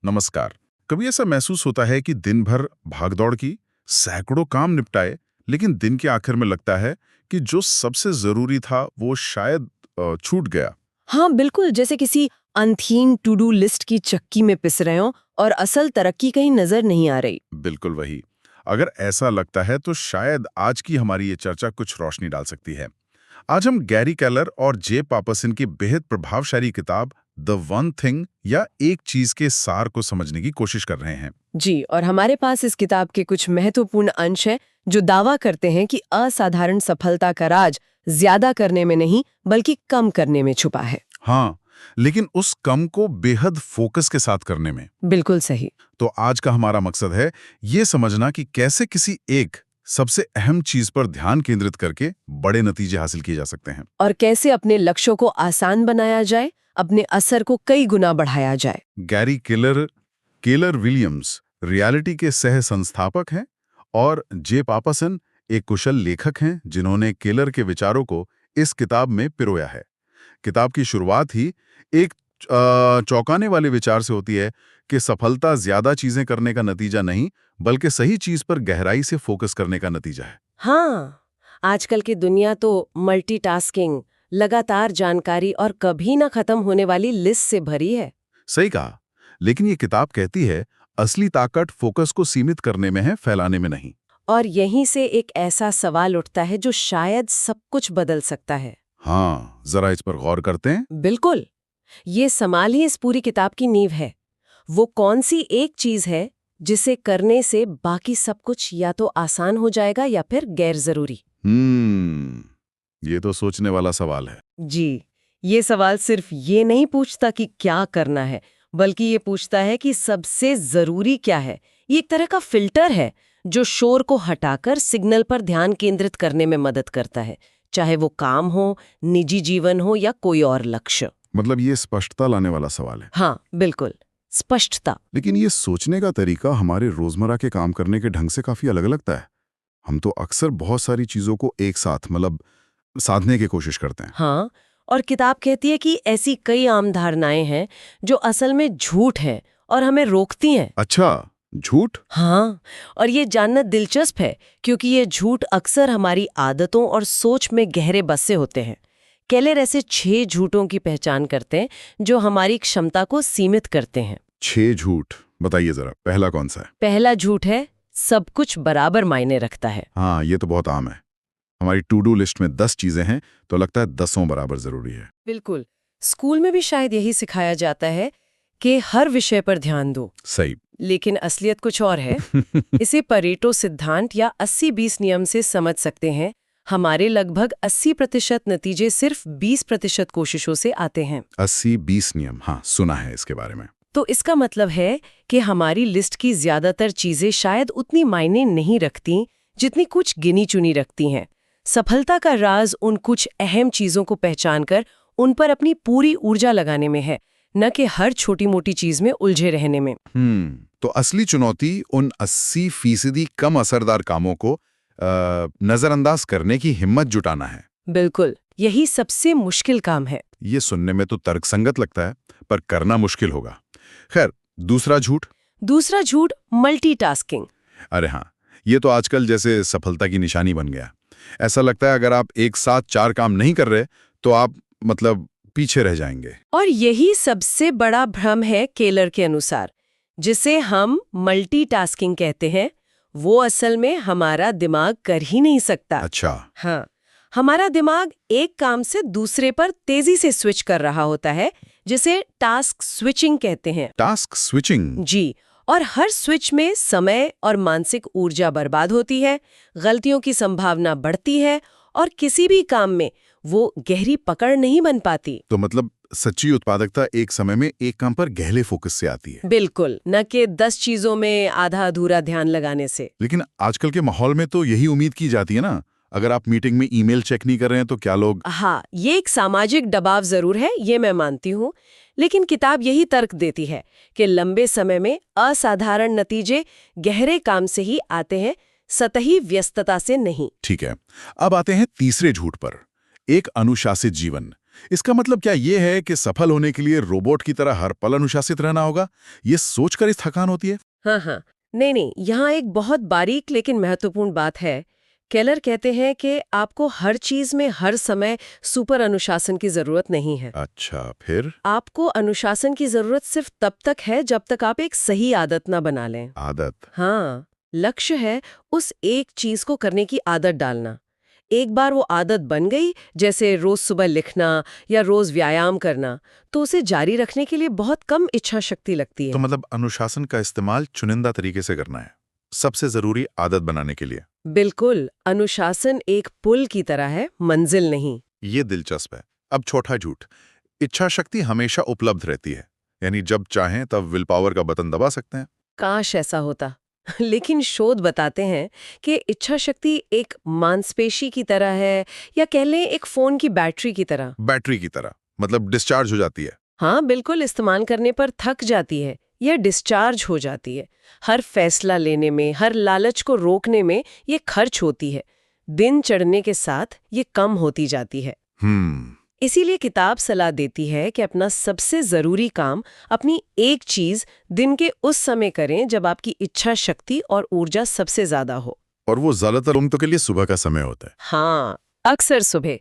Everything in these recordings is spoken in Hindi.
नमस्कार। कभी ऐसा महसूस होता है कि दिन भर भागदौड़ की, सैकड़ों काम निपटाए, लेकिन दिन के आखिर में लगता है कि जो सबसे जरूरी था वो शायद छूट गया। हाँ बिल्कुल, जैसे किसी अनथीन टू डू लिस्ट की चक्की में पिस रहे हो और असल तरक्की कहीं नजर नहीं आ रही। बिल्कुल वही। अगर ऐसा लगता है तो शायद आज की हमारी ये चर्चा कुछ रोशनी डाल सकती है। आज हम गैरी केलर और जे पापरसन की बेहद प्रभावशाली किताब द वन थिंग या एक चीज के सार को समझने की कोशिश कर रहे हैं। जी, और हमारे पास इस किताब के कुछ महत्वपूर्ण अंश हैं जो दावा करते हैं कि असाधारण सफलता का राज ज्यादा करने में नहीं बल्कि कम करने में छुपा है। हाँ, लेकिन उस कम को बेहद फोकस के साथ करने में। बिल्कुल सही। तो आज का हमारा मकसद है ये समझना कि कैसे किसी एक सबसे अहम चीज पर ध्यान केंद्रित करके बड़े नतीजे हासिल किए जा सकते हैं। और कैसे अपने लक्ष्यों को आसान बनाया जाए, अपने असर को कई गुना बढ़ाया जाए। Gary Keller Keller Williams reality के सह संस्थापक हैं और जे पापरसन एक कुशल लेखक हैं जिन्होंने केलर के विचारों को इस किताब में पिरोया है। किताब की शुरुआत ही एक चौंकाने वाले विचार से होती है कि सफलता ज्यादा चीजें करने का नतीजा नहीं बल्कि सही चीज पर गहराई से फोकस करने का नतीजा है। हाँ, आजकल की दुनिया तो मल्टीटास्किंग, लगातार जानकारी और कभी ना खत्म होने वाली लिस्ट से भरी है। सही कहा। लेकिन ये किताब कहती है असली ताकत फोकस को सीमित करने में है, फैलाने में नहीं। और यहीं से एक ऐसा सवाल उठता है जो शायद सब कुछ बदल सकता है। हाँ, जरा इस पर गौर करते हैं। बिल्कुल, ये सवाल ही इस पूरी किताब की नींव है। वो कौन सी एक चीज है जिसे करने से बाकी सब कुछ या तो आसान हो जाएगा या फिर गैर जरूरी। ये तो सोचने वाला सवाल है। जी, ये सवाल सिर्फ ये नहीं पूछता कि क्या करना है, बल्कि ये पूछता है कि सबसे जरूरी क्या है। ये एक तरह का फिल्टर है जो शोर को हटाकर सिग्नल पर ध्यान केंद्रित करने में मदद करता है, चाहे वो काम हो, निजी जीवन हो या कोई और लक्ष्य। मतलब ये स्पष्टता लाने वाला सवाल है। हाँ बिल्कुल, स्पष्टता। लेकिन ये सोचने का तरीका हमारे रोजमर्रा के काम करने के ढंग से काफी अलग लगता है। हम तो अक्सर बहुत सारी चीजों को एक साथ मतलब साधने की कोशिश करते हैं। हाँ, और किताब कहती है कि ऐसी कई आम धारणाएं हैं जो असल में झूठ हैं और हमें रोकती हैं। अच्छा, झूठ? हाँ, और ये जानना दिलचस्प है क्योंकि ये झूठ अक्सर हमारी आदतों और सोच में गहरे बसे होते हैं। केलर ऐसे 6 झूठों की पहचान करते हैं जो हमारी क्षमता को सीमित करते हैं। 6 झूठ बताइए जरा, पहला कौन सा है? पहला झूठ है, सब कुछ बराबर मायने रखता है। हाँ, ये तो बहुत आम है। हमारी टू डू लिस्ट में 10 चीजें हैं तो लगता है 10 बराबर जरूरी है। बिल्कुल, स्कूल में भी शायद यही सिखाया जाता है कि हर विषय पर ध्यान दो। सही। लेकिन असलियत कुछ और है। इसे परेटो सिद्धांत या 80-20 नियम से समझ सकते हैं। हमारे लगभग 80% नतीजे सिर्फ 20% कोशिशों से आते हैं। 80-20 नियम, हाँ सुना है इसके बारे में। तो इसका मतलब है कि हमारी लिस्ट की ज्यादातर चीजें शायद उतनी मायने नहीं रखती जितनी कुछ गिनी चुनी रखती हैं। सफलता का राज उन कुछ अहम चीजों को पहचानकर उन पर अपनी पूरी ऊर्जा लगाने में है, न कि हर छोटी मोटी चीज में उलझे रहने में। तो असली चुनौती उन 80% कम असरदार कामों को नजरअंदाज करने की हिम्मत जुटाना है। बिल्कुल, यही सबसे मुश्किल काम है। ये सुनने में तो तर्कसंगत लगता है, पर करना मुश्किल होगा। खैर, दूसरा झूठ? दूसरा झूठ मल्टीटास्किंग। अरे हाँ, ये तो आजकल जैसे सफलता की निशानी बन गया। ऐसा लगता है अगर आप एक साथ 4 काम नहीं कर रहे तो आप मतलब पीछे रह जाएंगे। और यही सबसे बड़ा भ्रम है केलर के अनुसार। जिसे हम मल्टीटास्किंग कहते हैं, वो असल में हमारा दिमाग कर ही नहीं सकता। अच्छा। हाँ, हमारा दिमाग एक काम से दूसरे पर तेजी से स्विच कर रहा होता है, जिसे टास्क स्विचिंग कहते हैं। Task switching? जी, और हर स्विच में समय और मानसिक ऊर्जा बर्बाद होती है, गलतियों की संभावना बढ़ती है और किसी भी काम में वो गहरी पकड़ नहीं बन पाती। तो मतलब सच्ची उत्पादकता एक समय में एक काम पर गहरे फोकस से आती है। बिल्कुल, न कि 10 चीजों में आधा अधूरा ध्यान लगाने से। लेकिन आजकल के माहौल में तो यही उम्मीद की जाती है ना, अगर आप मीटिंग में ईमेल चेक नहीं कर रहे हैं तो क्या लोग। हाँ, ये एक सामाजिक दबाव जरूर है, ये मैं मानती हूँ। लेकिन किताब यही तर्क देती है कि लंबे समय में असाधारण नतीजे गहरे काम से ही आते हैं, सतही व्यस्तता से नहीं। ठीक है, अब आते हैं तीसरे झूठ पर, एक अनुशासित जीवन। इसका मतलब क्या ये है कि सफल होने के लिए रोबोट की तरह हर पल अनुशासित रहना होगा? ये सोचकर इस थकान होती है। हाँ हाँ, नहीं, यहाँ एक बहुत बारीक लेकिन महत्वपूर्ण बात है। केलर कहते हैं कि आपको हर चीज में हर समय सुपर अनुशासन की जरूरत नहीं है। अच्छा, फिर? आपको अनुशासन की जरूरत सिर्फ तब तक है जब तक आप एक सही आदत ना बना लें। आदत? हाँ, लक्ष्य है उस एक चीज को करने की आदत डालना। एक बार वो आदत बन गई, जैसे रोज सुबह लिखना या रोज व्यायाम करना, तो उसे जारी रखने के लिए बहुत कम इच्छा शक्ति लगती तो है। मतलब अनुशासन का इस्तेमाल चुनिंदा तरीके से करना है, सबसे जरूरी आदत बनाने के लिए। बिल्कुल, अनुशासन एक पुल की तरह है, मंजिल नहीं। ये दिलचस्प है। अब छोटा झूठ। इच्छा शक्ति हमेशा उपलब्ध रहती है, यानी जब चाहें तब विल पावर का बटन दबा सकते हैं। काश ऐसा होता। लेकिन शोध बताते हैं कि इच्छा शक्ति एक मांसपेशी की तरह है, या कह लें एक फोन की बैटरी की तरह। बैटरी की तरह, मतलब डिस्चार्ज हो जाती है। हाँ बिल्कुल, इस्तेमाल करने पर थक जाती है या डिस्चार्ज हो जाती है। हर फैसला लेने में, हर लालच को रोकने में ये खर्च होती है। दिन चढ़ने के साथ ये कम होती जाती है। इसीलिए किताब सलाह देती है कि अपना सबसे जरूरी काम, अपनी एक चीज दिन के उस समय करें जब आपकी इच्छा शक्ति और ऊर्जा सबसे ज्यादा हो। और वो ज्यादातर उम्र के लिए सुबह का समय होता है। हाँ, अक्सर सुबह।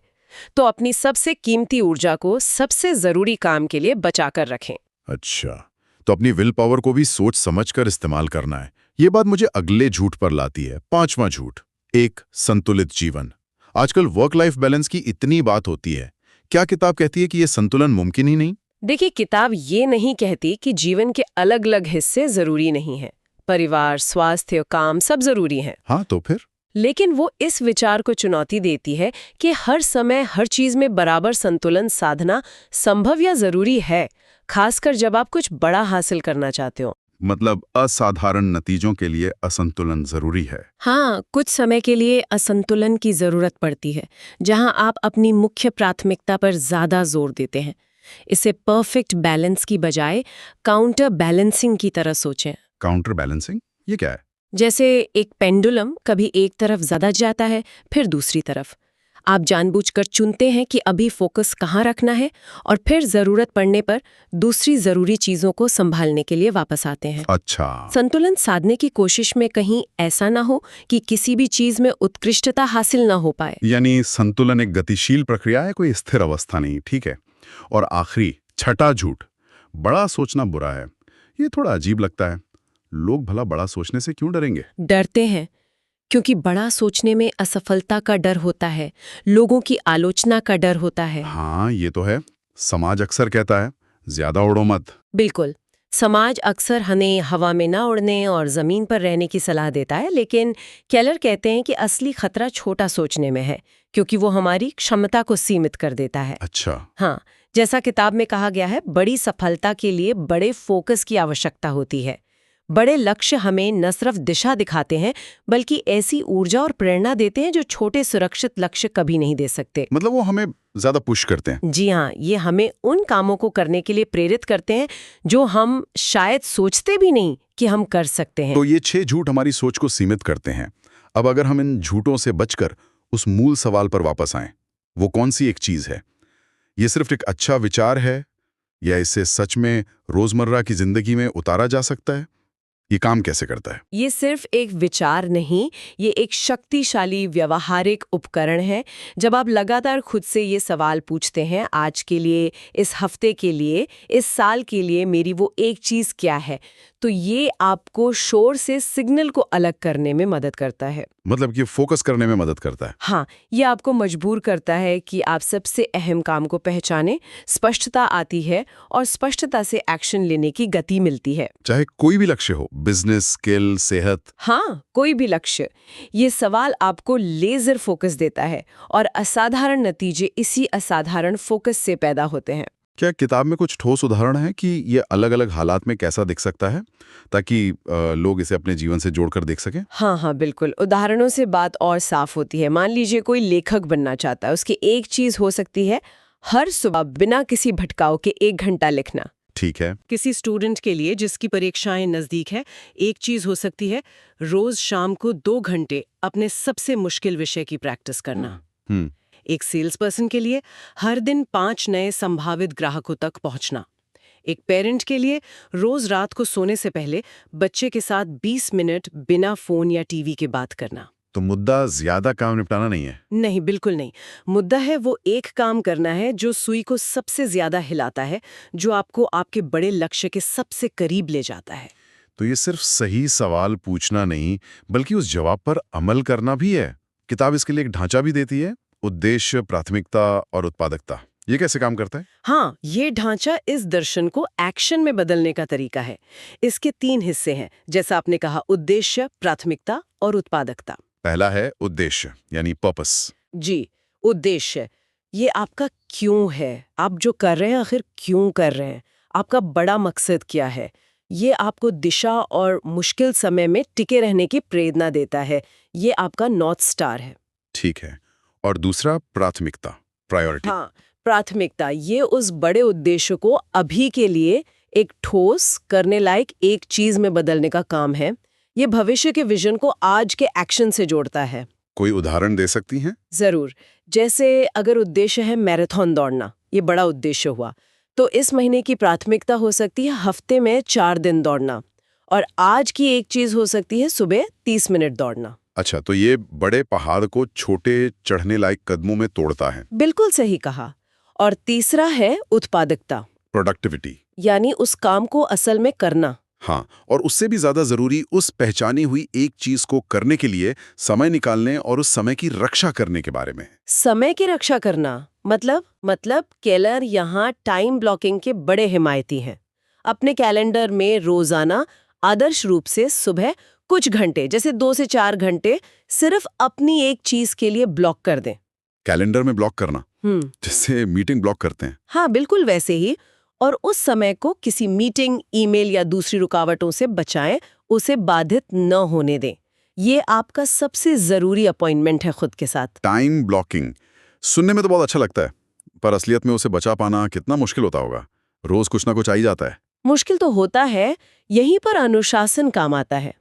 तो अपनी सबसे कीमती ऊर्जा को सबसे जरूरी काम के लिए बचा कर रखें। अच्छा, तो अपनी विल पावर को भी सोच समझकर इस्तेमाल करना है। ये बात मुझे अगले झूठ पर लाती है, 5वां झूठ। एक संतुलित जीवन। आजकल वर्क लाइफ बैलेंस की इतनी बात होती है, क्या किताब कहती है कि ये संतुलन मुमकिन ही नहीं? देखिए, किताब ये नहीं कहती कि जीवन के अलग अलग हिस्से जरूरी नहीं हैं। परिवार, स्वास्थ्य, काम सब जरूरी हैं। हाँ, तो फिर? लेकिन वो इस विचार को चुनौती देती है कि हर समय हर चीज में बराबर संतुलन साधना संभव या जरूरी है, खासकर जब आप कुछ बड़ा हासिल करना चाहते हो। मतलब असाधारण नतीजों के लिए असंतुलन जरूरी है। हाँ, कुछ समय के लिए असंतुलन की जरूरत पड़ती है, जहां आप अपनी मुख्य प्राथमिकता पर ज्यादा जोर देते हैं। इसे परफेक्ट बैलेंस की बजाय काउंटर बैलेंसिंग की तरह सोचें। Counter balancing? ये क्या है? जैसे एक पेंडुलम कभी एक तरफ ज्यादा जाता है, फिर दूसरी तरफ। आप जानबूझकर चुनते हैं कि अभी फोकस कहाँ रखना है, और फिर जरूरत पड़ने पर दूसरी जरूरी चीजों को संभालने के लिए वापस आते हैं। अच्छा। संतुलन साधने की कोशिश में कहीं ऐसा ना हो कि किसी भी चीज में उत्कृष्टता हासिल ना हो पाए। यानी संतुलन एक गतिशील प्रक्रिया है, कोई स्थिर अवस्था नहीं। ठीक है। और आखिरी, छठा झूठ। बड़ा सोचना बुरा है। ये थोड़ा अजीब लगता है। लोग भला बड़ा सोचने से क्यों डरेंगे? डरते हैं क्योंकि बड़ा सोचने में असफलता का डर होता है, लोगों की आलोचना का डर होता है। हाँ, ये तो है। समाज अक्सर कहता है, ज्यादा उड़ो मत। बिल्कुल, समाज अक्सर हमें हवा में ना उड़ने और जमीन पर रहने की सलाह देता है, लेकिन केलर कहते हैं कि असली खतरा छोटा सोचने में है, क्योंकि वो हमारी क्षमता को सीमित कर देता है। अच्छा। हाँ, जैसा किताब में कहा गया है, बड़ी सफलता के लिए बड़े फोकस की आवश्यकता होती है। बड़े लक्ष्य हमें न सिर्फ दिशा दिखाते हैं, बल्कि ऐसी ऊर्जा और प्रेरणा देते हैं जो छोटे सुरक्षित लक्ष्य कभी नहीं दे सकते। मतलब वो हमें ज्यादा पुश करते हैं। जी हाँ, ये हमें उन कामों को करने के लिए प्रेरित करते हैं जो हम शायद सोचते भी नहीं कि हम कर सकते हैं। तो ये 6 झूठ हमारी सोच को सीमित करते हैं। अब अगर हम इन झूठों से बचकर उस मूल सवाल पर वापस आएं, वो कौन सी एक चीज है? ये सिर्फ एक अच्छा विचार है, या इसे सच में रोजमर्रा की जिंदगी में उतारा जा सकता है? ये काम कैसे करता है? ये सिर्फ एक विचार नहीं, ये एक शक्तिशाली व्यवहारिक उपकरण है। जब आप लगातार खुद से ये सवाल पूछते हैं, आज के लिए, इस हफ्ते के लिए, इस साल के लिए मेरी वो एक चीज क्या है, तो ये आपको शोर से सिग्नल को अलग करने में मदद करता है। मतलब कि फोकस करने में मदद करता है। हाँ, ये आपको मजबूर करता है कि आप सबसे अहम काम को पहचानें। स्पष्टता आती है और स्पष्टता से एक्शन लेने की गति मिलती है। चाहे कोई भी लक्ष्य हो, बिजनेस, स्किल, सेहत। हाँ, कोई भी लक्ष्य। ये सवाल आपको लेजर फोकस देता है, और असाधारण नतीजे इसी असाधारण फोकस से पैदा होते हैं। क्या किताब में कुछ ठोस उदाहरण है कि ये अलग-अलग हालात में कैसा दिख सकता है, ताकि लोग इसे अपने जीवन से जोड़कर देख सकें? हाँ, बिल्कुल। उदाहरणों से बात और साफ होती है। मान लीजिए कोई लेखक बनना चाहता है, उसकी एक चीज हो सकती है हर सुबह बिना किसी भटकाव के 1 घंटा लिखना। ठीक है। किसी स्टूडेंट के लिए जिसकी परीक्षाएं नजदीक है, एक चीज हो सकती है रोज शाम को 2 घंटे अपने सबसे मुश्किल विषय की प्रैक्टिस करना। एक सेल्स पर्सन के लिए हर दिन 5 नए संभावित ग्राहकों तक पहुंचना। एक पेरेंट के लिए रोज रात को सोने से पहले बच्चे के साथ 20 मिनट बिना फोन या टीवी के बात करना। तो मुद्दा ज्यादा काम निपटाना नहीं है। नहीं, बिल्कुल नहीं। मुद्दा है वो एक काम करना है जो सुई को सबसे ज्यादा हिलाता है, जो आपको आपके बड़े लक्ष्य के सबसे करीब ले जाता है। तो ये सिर्फ सही सवाल पूछना नहीं, बल्कि उस जवाब पर अमल करना भी है। किताब इसके लिए एक ढांचा भी देती है, उद्देश्य, प्राथमिकता और उत्पादकता। ये कैसे काम करता है? हाँ, ये ढांचा इस दर्शन को एक्शन में बदलने का तरीका है। इसके 3 हिस्से हैं, जैसा आपने कहा, उद्देश्य, प्राथमिकता और उत्पादकता। पहला है उद्देश्य, यानी पर्पस। जी, उद्देश्य ये आपका क्यों है, आप जो कर रहे हैं आखिर क्यों कर रहे हैं, आपका बड़ा मकसद क्या है। ये आपको दिशा और मुश्किल समय में टिके रहने की प्रेरणा देता है। ये आपका नॉर्थ स्टार है। ठीक है। और दूसरा प्राथमिकता, प्रायोरिटी। हाँ, प्राथमिकता ये उस बड़े उद्देश्य को अभी के लिए एक ठोस करने लायक एक चीज में बदलने का काम है। ये भविष्य के विजन को आज के एक्शन से जोड़ता है। कोई उदाहरण दे सकती हैं? जरूर। जैसे अगर उद्देश्य है मैराथन दौड़ना, ये बड़ा उद्देश्य हुआ, तो इस महीने की प्राथमिकता हो सकती है हफ्ते में 4 दिन दौड़ना, और आज की एक चीज हो सकती है सुबह 30 मिनट दौड़ना। अच्छा, तो ये बड़े पहाड़ को छोटे चढ़ने लायक कदमों में तोड़ता है। बिल्कुल सही कहा। और तीसरा है उत्पादकता, प्रोडक्टिविटी। यानी उस काम को असल में करना। हाँ, और उससे भी ज्यादा जरूरी उस पहचानी हुई एक चीज को करने के लिए समय निकालने और उस समय की रक्षा करने के बारे में। समय की रक्षा करना मतलब केलर यहाँ टाइम ब्लॉकिंग के बड़े हिमायती हैं। अपने कैलेंडर में रोजाना आदर्श रूप से सुबह कुछ घंटे, जैसे 2 से 4 घंटे, सिर्फ अपनी एक चीज के लिए ब्लॉक कर दें। कैलेंडर में ब्लॉक करना, जैसे मीटिंग ब्लॉक करते हैं। हाँ, बिल्कुल वैसे ही। और उस समय को किसी मीटिंग, ईमेल या दूसरी रुकावटों से बचाएं, उसे बाधित न होने दें। ये आपका सबसे जरूरी अपॉइंटमेंट है खुद के साथ। टाइम ब्लॉकिंग सुनने में तो बहुत अच्छा लगता है, पर असलियत में उसे बचा पाना कितना मुश्किल होता होगा। रोज कुछ ना कुछ आ ही जाता है। मुश्किल तो होता है, यहीं पर अनुशासन काम आता है।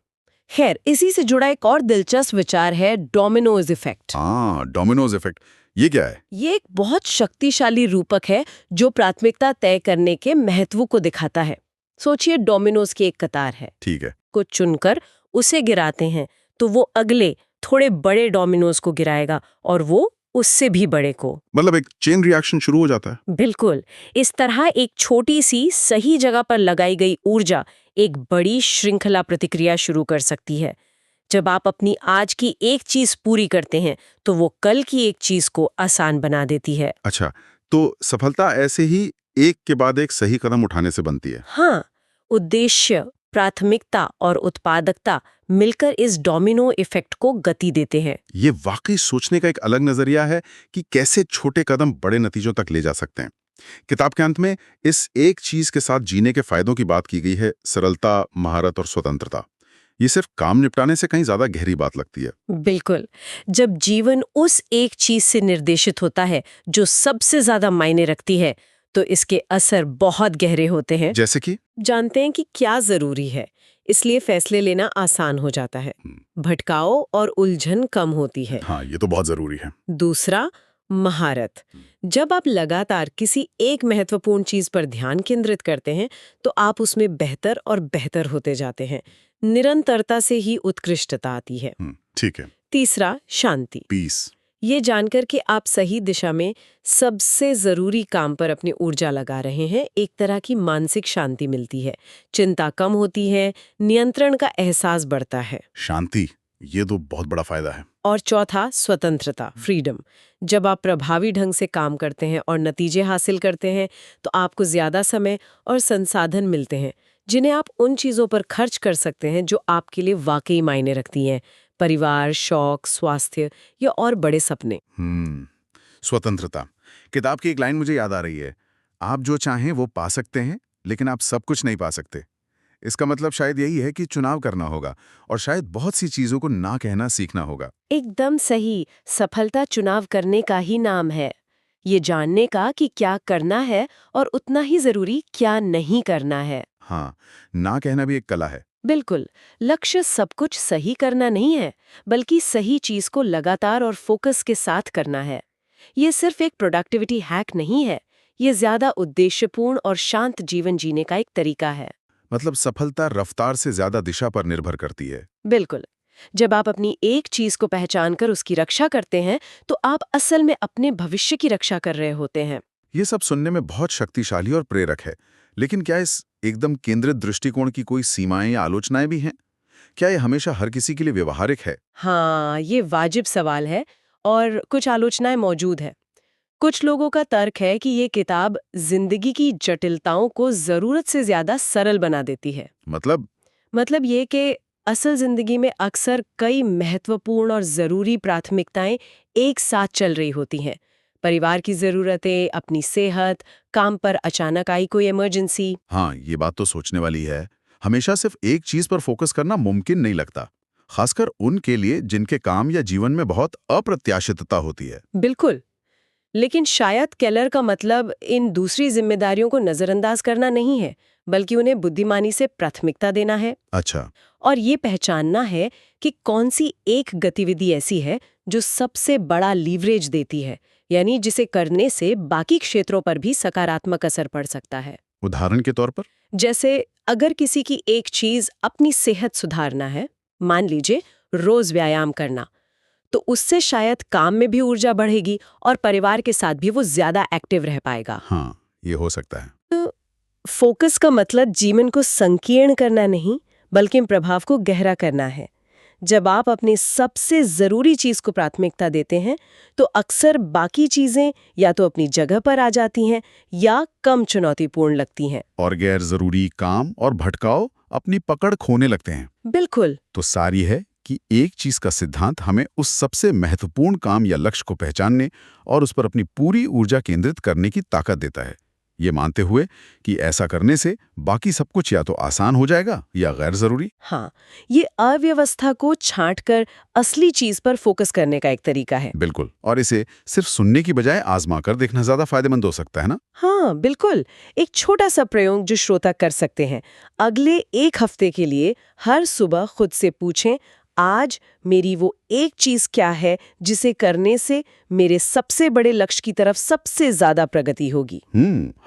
खैर, इसी से जुड़ा एक और दिलचस्प विचार है डोमिनोज इफेक्ट। हाँ, डोमिनोज इफेक्ट, ये क्या है? ये एक बहुत शक्तिशाली रूपक है जो प्राथमिकता तय करने के महत्व को दिखाता है। सोचिए, डोमिनोज की एक कतार है। ठीक है। को चुनकर उसे गिराते हैं तो वो अगले थोड़े बड़े डोमिनोज को गिराएगा, और वो उससे भी बड़े को। मतलब एक चेन रिएक्शन शुरू हो जाता है। बिल्कुल। इस तरह एक छोटी सी सही जगह पर लगाई गई ऊर्जा एक बड़ी श्रृंखला प्रतिक्रिया शुरू कर सकती है। जब आप अपनी आज की एक चीज पूरी करते हैं तो वो कल की एक चीज को आसान बना देती है। अच्छा, तो सफलता ऐसे ही एक के बाद एक सही कदम उठाने से बनती है। हाँ, उद्देश्य, प्राथमिकता और उत्पादकता मिलकर इस डोमिनो इफेक्ट को गति देते हैं। ये वाकई सोचने का एक अलग नजरिया है कि कैसे छोटे कदम बड़े नतीजों तक ले जा सकते हैं। किताब के अंत में इस एक चीज के साथ जीने के फायदों की बात की गई है, सरलता, महारत और स्वतंत्रता। ये सिर्फ काम निपटाने से कहीं ज्यादा गहरी बात लगती है। बिल्कुल। जब जीवन उस एक चीज से निर्देशित होता है जो सबसे ज्यादा मायने रखती है, तो इसके असर बहुत गहरे होते हैं। जैसे कि जानते हैं कि क्या जरूरी है, इसलिए फैसले लेना आसान हो जाता है। भटकाव और उलझन कम होती है। हाँ, ये तो बहुत जरूरी है। दूसरा, महारत। जब आप लगातार किसी एक महत्वपूर्ण चीज पर ध्यान केंद्रित करते हैं तो आप उसमें बेहतर और बेहतर होते जाते हैं। निरंतरता से ही उत्कृष्टता आती है। ठीक है। तीसरा, शांति, पीस। ये जानकर कि आप सही दिशा में सबसे जरूरी काम पर अपनी ऊर्जा लगा रहे हैं, एक तरह की मानसिक शांति मिलती है। चिंता कम होती है, नियंत्रण का एहसास बढ़ता है। शांति, ये तो बहुत बड़ा फायदा है। और चौथा, स्वतंत्रता, फ्रीडम। जब आप प्रभावी ढंग से काम करते हैं और नतीजे हासिल करते हैं तो आपको ज्यादा समय और संसाधन मिलते हैं जिन्हें आप उन चीजों पर खर्च कर सकते हैं जो आपके लिए वाकई मायने रखती हैं। परिवार, शौक, स्वास्थ्य या और बड़े सपने। स्वतंत्रता। किताब की एक लाइन मुझे याद आ रही है, आप जो चाहें वो पा सकते हैं, लेकिन आप सब कुछ नहीं पा सकते। इसका मतलब शायद यही है कि चुनाव करना होगा और शायद बहुत सी चीजों को ना कहना सीखना होगा। एकदम सही। सफलता चुनाव करने का ही नाम है। ये जानने का कि क्या करना है और उतना ही जरूरी क्या नहीं करना है। हाँ, ना कहना भी एक कला है। बिल्कुल। लक्ष्य सब कुछ सही करना नहीं है, बल्कि सही चीज को लगातार और फोकस के साथ करना है। ये सिर्फ एक प्रोडक्टिविटी हैक नहीं है, ये ज्यादा उद्देश्यपूर्ण और शांत जीवन जीने का एक तरीका है। मतलब सफलता रफ्तार से ज्यादा दिशा पर निर्भर करती है। बिल्कुल। जब आप अपनी एक चीज को पहचान कर उसकी रक्षा करते हैं, तो आप असल में अपने भविष्य की रक्षा कर रहे होते हैं। ये सब सुनने में बहुत शक्तिशाली और प्रेरक है, लेकिन क्या इस एकदम केंद्रित दृष्टिकोण की कोई सीमाएं या आलोचनाएं भी हैं? क्या ये हमेशा हर किसी के लिए व्यवहारिक है? हाँ, ये वाजिब सवाल है और कुछ आलोचनाएं मौजूद है। कुछ लोगों का तर्क है कि ये किताब जिंदगी की जटिलताओं को जरूरत से ज्यादा सरल बना देती है। मतलब ये कि असल जिंदगी में अक्सर कई महत्वपूर्ण और जरूरी प्राथमिकताएं एक साथ चल रही होती हैं। परिवार की जरूरतें, अपनी सेहत, काम पर अचानक आई कोई इमरजेंसी। हाँ, ये बात तो सोचने वाली है। हमेशा सिर्फ एक चीज पर फोकस करना मुमकिन नहीं लगता, खासकर उनके लिए जिनके काम या जीवन में बहुत अप्रत्याशितता होती है। बिल्कुल। लेकिन शायद केलर का मतलब इन दूसरी जिम्मेदारियों को नजरअंदाज करना नहीं है, बल्कि उन्हें बुद्धिमानी से प्राथमिकता देना है। अच्छा। और ये पहचानना है कि कौन सी एक गतिविधि ऐसी है जो सबसे बड़ा लीवरेज देती है, यानी जिसे करने से बाकी क्षेत्रों पर भी सकारात्मक असर पड़ सकता है। उदाहरण के तौर पर? जैसे अगर किसी की एक चीज अपनी सेहत सुधारना है, मान लीजिए रोज व्यायाम करना, तो उससे शायद काम में भी ऊर्जा बढ़ेगी और परिवार के साथ भी वो ज्यादा एक्टिव रह पाएगा। हाँ, ये हो सकता है। तो फोकस का मतलब जीवन को संकीर्ण करना नहीं, बल्कि प्रभाव को गहरा करना है। जब आप अपनी सबसे जरूरी चीज को प्राथमिकता देते हैं, तो अक्सर बाकी चीजें या तो अपनी जगह पर आ जाती हैं या कम चुनौतीपूर्ण लगती हैं। और गैर जरूरी काम और भटकाव अपनी पकड़ खोने लगते हैं। बिल्कुल। तो सारी है कि एक चीज का सिद्धांत हमें उस सबसे महत्वपूर्ण काम या लक्ष्य को पहचानने और उस पर अपनी पूरी ऊर्जा केंद्रित करने की ताकत देता है, ये मानते हुए कि ऐसा करने से बाकी सब कुछ या तो आसान हो जाएगा या गैर जरूरी। हाँ, ये अव्यवस्था को छांटकर असली चीज पर फोकस करने का एक तरीका है। बिल्कुल। और इसे सिर्फ सुनने की बजाय आजमा कर देखना ज्यादा फायदेमंद हो सकता है ना? हाँ, बिल्कुल। एक छोटा सा प्रयोग जो श्रोता कर सकते हैं, अगले एक हफ्ते के लिए हर सुबह खुद से पूछें, आज मेरी वो एक चीज क्या है जिसे करने से मेरे सबसे बड़े लक्ष्य की तरफ सबसे ज्यादा प्रगति होगी।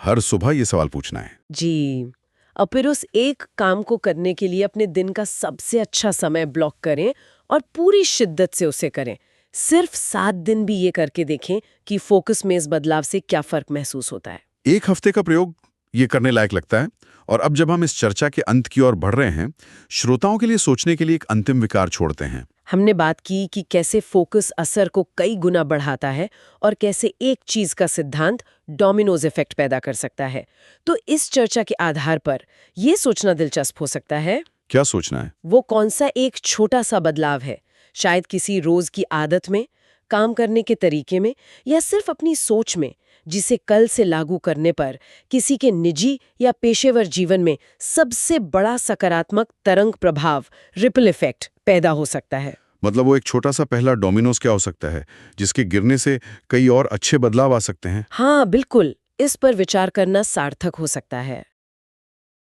हर सुबह ये सवाल पूछना है। जी। और फिर उस एक काम को करने के लिए अपने दिन का सबसे अच्छा समय ब्लॉक करें और पूरी शिद्दत से उसे करें। सिर्फ 7 दिन भी ये करके देखें कि फोकस में इस बदलाव से क्या फर्क महसूस होता है। एक हफ्ते का प्रयोग ये करने लायक लगता है। और अब जब हम इस चर्चा के अंत की ओर बढ़ रहे हैं, श्रोताओं के लिए सोचने के लिए एक अंतिम विचार छोड़ते हैं। हमने बात की कि कैसे फोकस असर को कई गुना बढ़ाता है और कैसे एक चीज का सिद्धांत डोमिनोज इफेक्ट पैदा कर सकता है। तो इस चर्चा के आधार पर ये सोचना दिलचस्प हो सकता है, क्या सोचना है? वो कौन सा एक छोटा सा बदलाव है, शायद किसी रोज की आदत में, काम करने के तरीके में, या सिर्फ अपनी सोच में, जिसे कल से लागू करने पर किसी के निजी या पेशेवर जीवन में सबसे बड़ा सकारात्मक तरंग प्रभाव, रिपल इफेक्ट पैदा हो सकता है। मतलब वो एक छोटा सा पहला डोमिनोज क्या हो सकता है जिसके गिरने से कई और अच्छे बदलाव आ सकते हैं? हाँ, बिल्कुल। इस पर विचार करना सार्थक हो सकता है।